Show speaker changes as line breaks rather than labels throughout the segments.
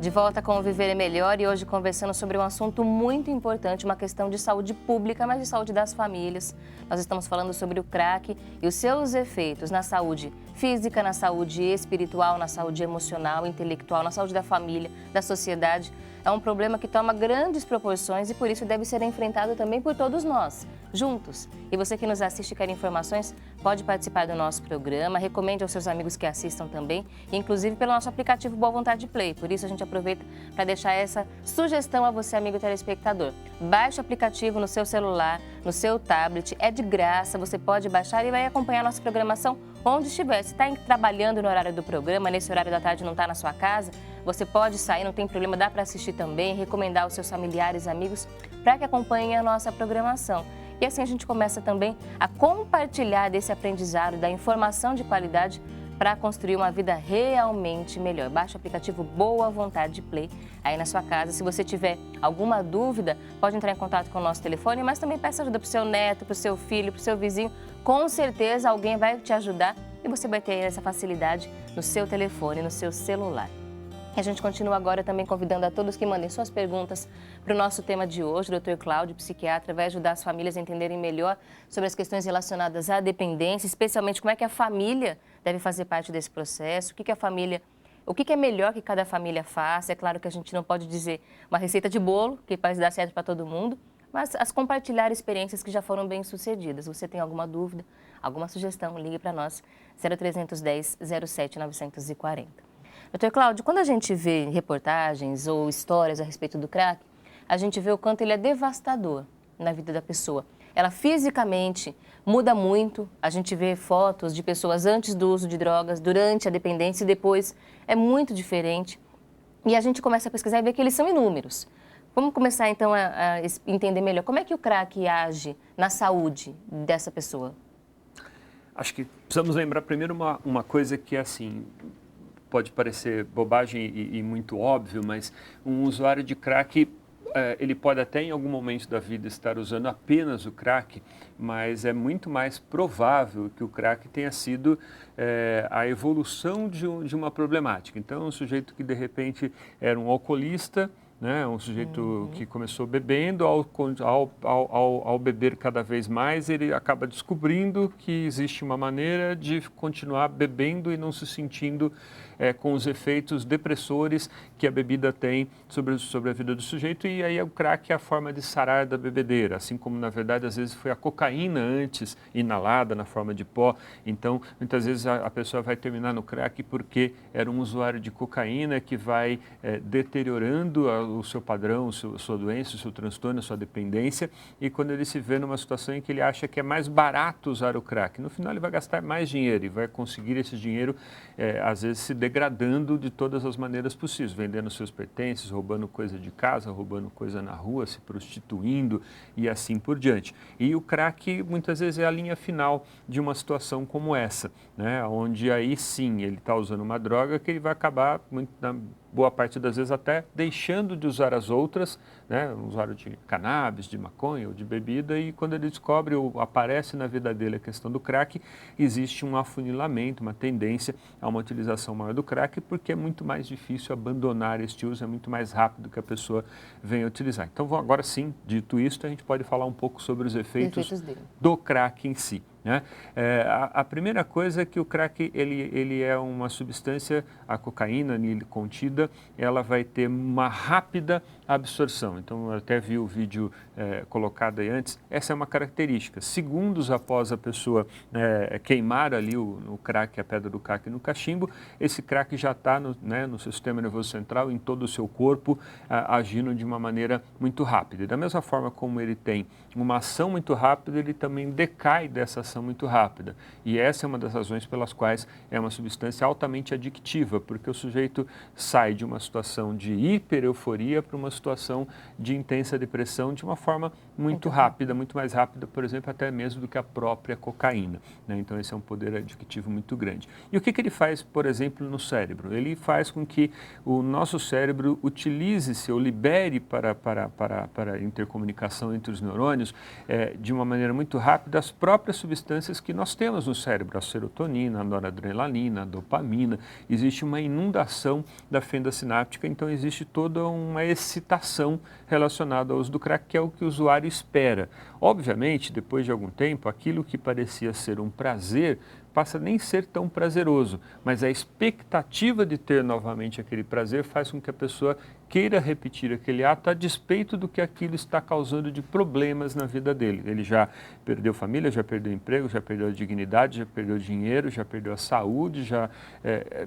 De volta com o Viver é Melhor e hoje conversando sobre um assunto muito importante, uma questão de saúde pública, mas de saúde das famílias. Nós estamos falando sobre o crack e os seus efeitos na saúde física, na saúde espiritual, na saúde emocional, intelectual, na saúde da família, da sociedade. É um problema que toma grandes proporções e por isso deve ser enfrentado também por todos nós, juntos. E você que nos assiste e quer informações, pode participar do nosso programa, recomende aos seus amigos que assistam também, inclusive pelo nosso aplicativo Boa Vontade Play. Por isso a gente aproveita para deixar essa sugestão a você, amigo telespectador. Baixe o aplicativo no seu celular, no seu tablet, é de graça, você pode baixar e vai acompanhar a nossa programação onde estiver. Se está trabalhando no horário do programa, nesse horário da tarde não está na sua casa, você pode sair, não tem problema, dá para assistir também, recomendar aos seus familiares, amigos, para que acompanhem a nossa programação. E assim a gente começa também a compartilhar desse aprendizado, da informação de qualidade para construir uma vida realmente melhor. Baixe o aplicativo Boa Vontade Play aí na sua casa. Se você tiver alguma dúvida, pode entrar em contato com o nosso telefone, mas também peça ajuda para o seu neto, para o seu filho, para o seu vizinho. Com certeza alguém vai te ajudar e você vai ter essa facilidade no seu telefone, no seu celular. A gente continua agora também convidando a todos que mandem suas perguntas para o nosso tema de hoje. O Dr. Cláudio, psiquiatra, vai ajudar as famílias a entenderem melhor sobre as questões relacionadas à dependência, especialmente como é que a família deve fazer parte desse processo, o que é melhor que cada família faça. É claro que a gente não pode dizer uma receita de bolo que pode dar certo para todo mundo, mas compartilhar experiências que já foram bem-sucedidas. Você tem alguma dúvida, alguma sugestão, ligue para nós, 0310 07 940. Dr. Cláudio, quando a gente vê reportagens ou histórias a respeito do crack, a gente vê o quanto ele é devastador na vida da pessoa. Ela fisicamente muda muito, a gente vê fotos de pessoas antes do uso de drogas, durante a dependência e depois, é muito diferente. E a gente começa a pesquisar e ver que eles são inúmeros. Vamos começar então a entender melhor como é que o crack age na saúde dessa pessoa.
Acho que precisamos lembrar primeiro uma coisa que é assim, pode parecer bobagem e muito óbvio, mas um usuário de crack, ele pode até em algum momento da vida estar usando apenas o crack, mas é muito mais provável que o crack tenha sido a evolução de uma problemática. Então, um sujeito que de repente era um alcoolista, né? Um sujeito que começou bebendo, ao beber cada vez mais, ele acaba descobrindo que existe uma maneira de continuar bebendo e não se sentindo com os efeitos depressores que a bebida tem sobre a vida do sujeito, e aí o crack é a forma de sarar da bebedeira, assim como na verdade às vezes foi a cocaína antes, inalada na forma de pó. Então muitas vezes a pessoa vai terminar no crack porque era um usuário de cocaína que vai deteriorando o seu padrão, a sua doença, o seu transtorno, a sua dependência, e quando ele se vê numa situação em que ele acha que é mais barato usar o crack, no final ele vai gastar mais dinheiro e vai conseguir esse dinheiro às vezes se degradando de todas as maneiras possíveis, vendendo seus pertences, roubando coisa de casa, roubando coisa na rua, se prostituindo e assim por diante. E o crack muitas vezes é a linha final de uma situação como essa, né? Onde aí sim ele está usando uma droga que ele vai acabar, na boa parte das vezes, até deixando de usar as outras, né? Um usuário de cannabis, de maconha ou de bebida, e quando ele descobre ou aparece na vida dele a questão do crack, existe um afunilamento, uma tendência a uma utilização maior do crack, porque é muito mais difícil abandonar este uso, é muito mais rápido que a pessoa venha utilizar. Então, agora sim, dito isto, a gente pode falar um pouco sobre os efeitos do crack em si, né? A primeira coisa é que o crack ele é uma substância, a cocaína nele contida, ela vai ter uma rápida absorção. Então, eu até vi o vídeo colocado aí antes, essa é uma característica. Segundos após a pessoa queimar ali o crack, a pedra do crack no cachimbo, esse crack já está no seu sistema nervoso central, em todo o seu corpo, agindo de uma maneira muito rápida. E da mesma forma como ele tem uma ação muito rápida, ele também decai dessa ação muito rápida. E essa é uma das razões pelas quais é uma substância altamente adictiva, porque o sujeito sai de uma situação de hipereuforia para uma situação de intensa depressão de uma forma muito rápida, muito mais rápida, por exemplo, até mesmo do que a própria cocaína, né? Então, esse é um poder adquisitivo muito grande. E o que ele faz, por exemplo, no cérebro? Ele faz com que o nosso cérebro utilize-se ou libere para a intercomunicação entre os neurônios de uma maneira muito rápida as próprias substâncias que nós temos no cérebro, a serotonina, a noradrenalina, a dopamina. Existe uma inundação da fenda sináptica, então existe toda uma excitação relacionada ao uso do crack, que é o que o usuário espera. Obviamente, depois de algum tempo, aquilo que parecia ser um prazer passa a nem ser tão prazeroso, mas a expectativa de ter novamente aquele prazer faz com que a pessoa queira repetir aquele ato a despeito do que aquilo está causando de problemas na vida dele. Ele já perdeu família, já perdeu emprego, já perdeu a dignidade, já perdeu dinheiro, já perdeu a saúde,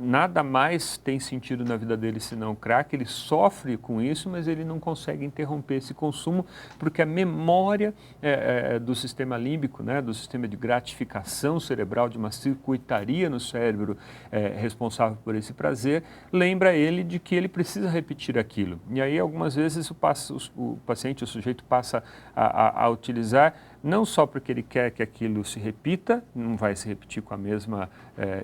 nada mais tem sentido na vida dele senão o crack. Ele sofre com isso, mas ele não consegue interromper esse consumo porque a memória do sistema límbico, né, do sistema de gratificação cerebral, de uma circuitaria no cérebro responsável por esse prazer, lembra ele de que ele precisa repetir aquilo. E aí, algumas vezes, o paciente, o sujeito passa a utilizar, não só porque ele quer que aquilo se repita, não vai se repetir com a mesma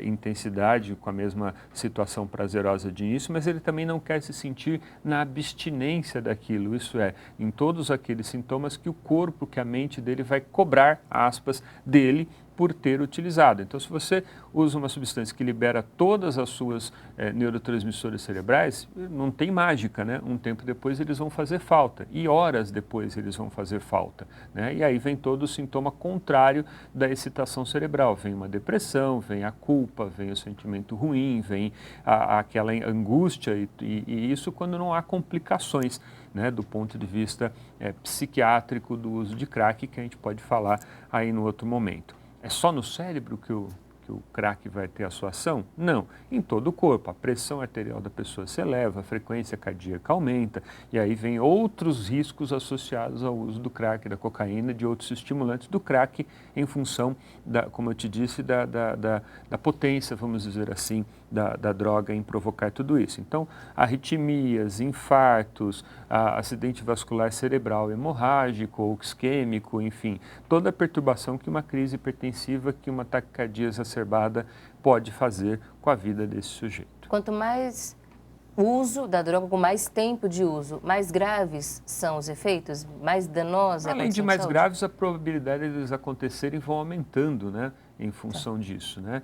intensidade, com a mesma situação prazerosa de início, mas ele também não quer se sentir na abstinência daquilo, isso é, em todos aqueles sintomas que o corpo, que a mente dele vai cobrar, aspas, dele, por ter utilizado. Então, se você usa uma substância que libera todas as suas neurotransmissores cerebrais, não tem mágica, né? Um tempo depois eles vão fazer falta e horas depois eles vão fazer falta, né? E aí vem todo o sintoma contrário da excitação cerebral. Vem uma depressão, vem a culpa, vem o sentimento ruim, vem aquela angústia e isso quando não há complicações, né, do ponto de vista psiquiátrico do uso de crack, que a gente pode falar aí no outro momento. É só no cérebro que o crack vai ter a sua ação? Não, em todo o corpo. A pressão arterial da pessoa se eleva, a frequência cardíaca aumenta, e aí vem outros riscos associados ao uso do crack, da cocaína, de outros estimulantes do crack, em função, como eu te disse, da potência, vamos dizer assim, da droga em provocar tudo isso. Então, arritmias, infartos, acidente vascular cerebral hemorrágico ou isquêmico, enfim, toda a perturbação que uma crise hipertensiva, que uma taquicardia exacerbada pode fazer com a vida desse sujeito.
Quanto mais uso da droga, com mais tempo de uso, mais graves são os efeitos, mais danosa é a
Além de
condição
mais
saúde?
graves, a probabilidade deles acontecerem vão aumentando, né? Em função disso, né?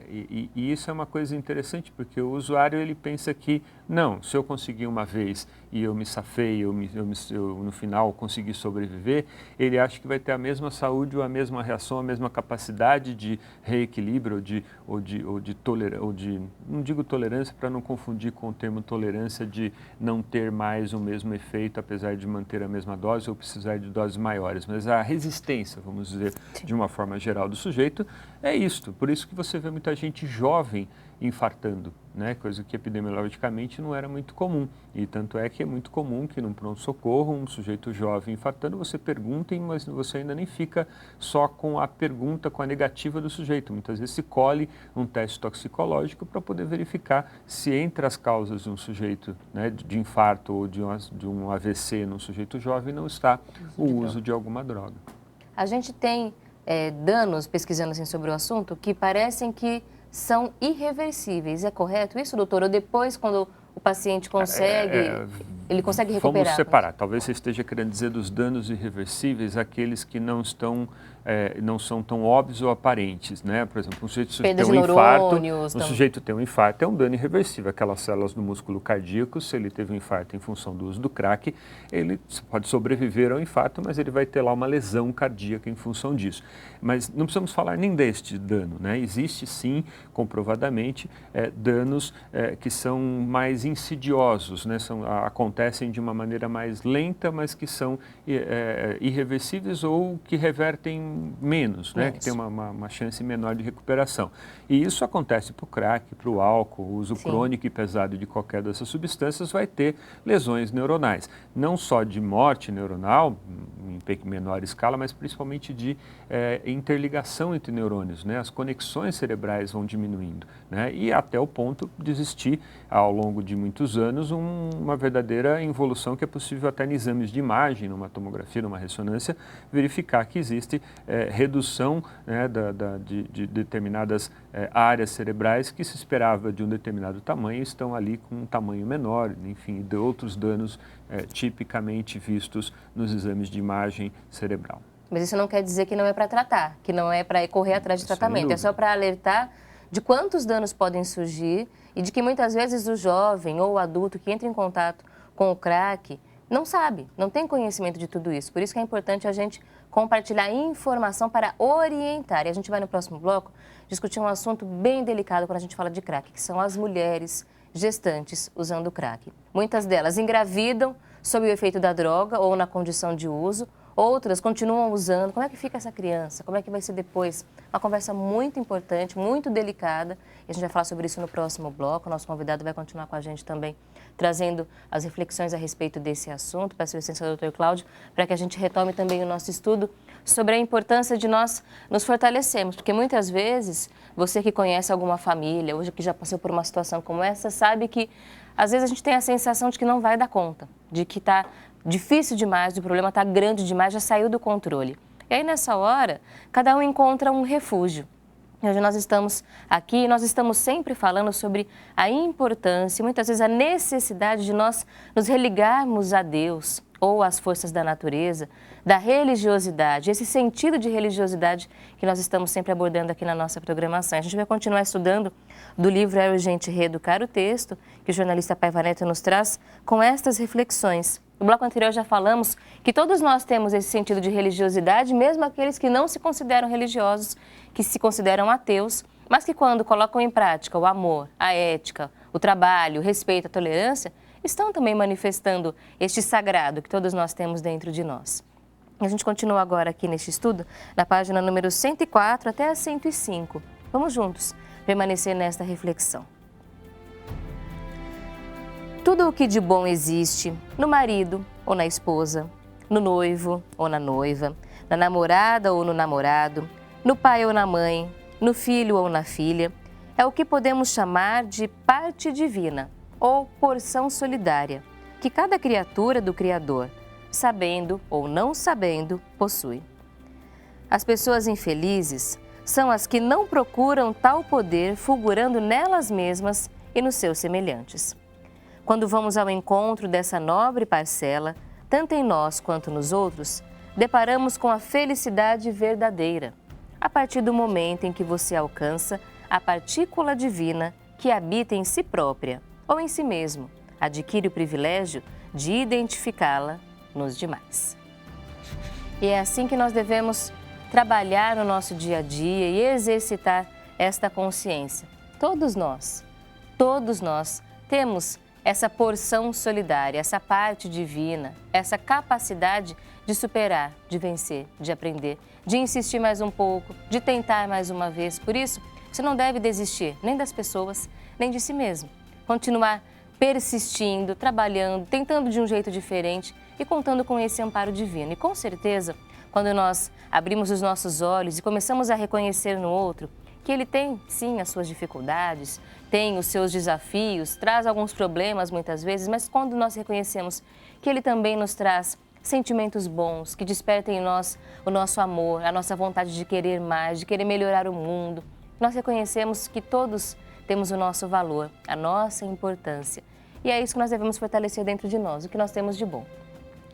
E isso é uma coisa interessante, porque o usuário ele pensa que, não, se eu conseguir uma vez e eu me safei, eu no final consegui sobreviver, ele acha que vai ter a mesma saúde ou a mesma reação, a mesma capacidade de reequilíbrio ou de tolerância, não digo tolerância para não confundir com o termo tolerância, de não ter mais o mesmo efeito, apesar de manter a mesma dose ou precisar de doses maiores, mas a resistência, vamos dizer, de uma forma geral do sujeito, é isto. Por isso que você vê muita gente jovem infartando, né? Coisa que epidemiologicamente não era muito comum. E tanto é que é muito comum que num pronto-socorro, um sujeito jovem infartando, você pergunta, mas você ainda nem fica só com a pergunta, com a negativa do sujeito. Muitas vezes se colhe um teste toxicológico para poder verificar se entre as causas de um sujeito, né, de infarto ou de um AVC num sujeito jovem não está o uso de alguma droga.
A gente tem danos, pesquisando assim sobre o assunto, que parecem que são irreversíveis. É correto isso, doutor? Ou depois, quando o paciente consegue, ele consegue recuperar?
Vamos separar. Talvez você esteja querendo dizer dos danos irreversíveis, aqueles que não são tão óbvios ou aparentes, né? Por exemplo, um sujeito tem um infarto, sujeito tem um infarto, é um dano irreversível. Aquelas células do músculo cardíaco, se ele teve um infarto em função do uso do crack, ele pode sobreviver ao infarto, mas ele vai ter lá uma lesão cardíaca em função disso. Mas não precisamos falar nem deste dano, né? Existe sim, comprovadamente, danos que são mais insidiosos, né? Acontecem de uma maneira mais lenta, mas que são irreversíveis ou que revertem menos, né? Que tem uma chance menor de recuperação. E isso acontece para o crack, para o álcool, o uso crônico e pesado de qualquer dessas substâncias vai ter lesões neuronais. Não só de morte neuronal, em menor escala, mas principalmente de interligação entre neurônios, né? As conexões cerebrais vão diminuindo, né? E até o ponto de existir, ao longo de muitos anos, uma verdadeira involução que é possível até em exames de imagem, numa tomografia, numa ressonância, verificar que existe redução, né, de determinadas áreas cerebrais que se esperava de um determinado tamanho estão ali com um tamanho menor, enfim, de outros danos tipicamente vistos nos exames de imagem cerebral.
Mas isso não quer dizer que não é para tratar, que não é para correr atrás de tratamento, é só para alertar de quantos danos podem surgir e de que muitas vezes o jovem ou o adulto que entra em contato com o crack não sabe, não tem conhecimento de tudo isso. Por isso que é importante a gente compartilhar informação para orientar. E a gente vai no próximo bloco discutir um assunto bem delicado quando a gente fala de crack, que são as mulheres gestantes usando crack. Muitas delas engravidam sob o efeito da droga ou na condição de uso, outras continuam usando. Como é que fica essa criança? Como é que vai ser depois? Uma conversa muito importante, muito delicada. E a gente vai falar sobre isso no próximo bloco. O nosso convidado vai continuar com a gente também, trazendo as reflexões a respeito desse assunto. Peço licença ao Dr. Cláudio, para que a gente retome também o nosso estudo sobre a importância de nós nos fortalecermos. Porque muitas vezes, você que conhece alguma família, hoje que já passou por uma situação como essa, sabe que às vezes a gente tem a sensação de que não vai dar conta, de que está difícil demais, o problema está grande demais, já saiu do controle. E aí, nessa hora, cada um encontra um refúgio. Hoje nós estamos aqui, nós estamos sempre falando sobre a importância, muitas vezes a necessidade de nós nos religarmos a Deus ou às forças da natureza, da religiosidade, esse sentido de religiosidade que nós estamos sempre abordando aqui na nossa programação. A gente vai continuar estudando do livro É Urgente Reeducar o Texto, que o jornalista Paiva Neto nos traz com estas reflexões. No bloco anterior já falamos que todos nós temos esse sentido de religiosidade, mesmo aqueles que não se consideram religiosos, que se consideram ateus, mas que quando colocam em prática o amor, a ética, o trabalho, o respeito, a tolerância, estão também manifestando este sagrado que todos nós temos dentro de nós. A gente continua agora aqui neste estudo, na página número 104 até a 105. Vamos juntos permanecer nesta reflexão. Tudo o que de bom existe no marido ou na esposa, no noivo ou na noiva, na namorada ou no namorado, no pai ou na mãe, no filho ou na filha, é o que podemos chamar de parte divina ou porção solidária, que cada criatura do Criador, sabendo ou não sabendo, possui. As pessoas infelizes são as que não procuram tal poder fulgurando nelas mesmas e nos seus semelhantes. Quando vamos ao encontro dessa nobre parcela, tanto em nós quanto nos outros, deparamos com a felicidade verdadeira, a partir do momento em que você alcança a partícula divina que habita em si própria ou em si mesmo, adquire o privilégio de identificá-la nos demais. E é assim que nós devemos trabalhar no nosso dia a dia e exercitar esta consciência. Todos nós temos essa porção solidária, essa parte divina, essa capacidade de superar, de vencer, de aprender, de insistir mais um pouco, de tentar mais uma vez. Por isso, você não deve desistir nem das pessoas, nem de si mesmo. Continuar persistindo, trabalhando, tentando de um jeito diferente e contando com esse amparo divino. E com certeza, quando nós abrimos os nossos olhos e começamos a reconhecer no outro que ele tem, sim, as suas dificuldades, tem os seus desafios, traz alguns problemas muitas vezes, mas quando nós reconhecemos que ele também nos traz sentimentos bons, que despertem em nós o nosso amor, a nossa vontade de querer mais, de querer melhorar o mundo, nós reconhecemos que todos temos o nosso valor, a nossa importância. E é isso que nós devemos fortalecer dentro de nós, o que nós temos de bom.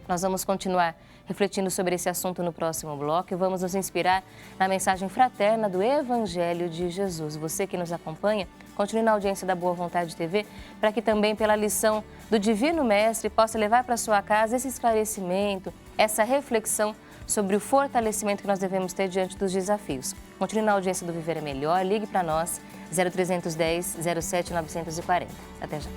Nós vamos continuar refletindo sobre esse assunto no próximo bloco e vamos nos inspirar na mensagem fraterna do Evangelho de Jesus. Você que nos acompanha, continue na audiência da Boa Vontade TV, para que também pela lição do Divino Mestre possa levar para sua casa esse esclarecimento, essa reflexão sobre o fortalecimento que nós devemos ter diante dos desafios. Continue na audiência do Viver é Melhor, ligue para nós, 0310 07 940. Até já.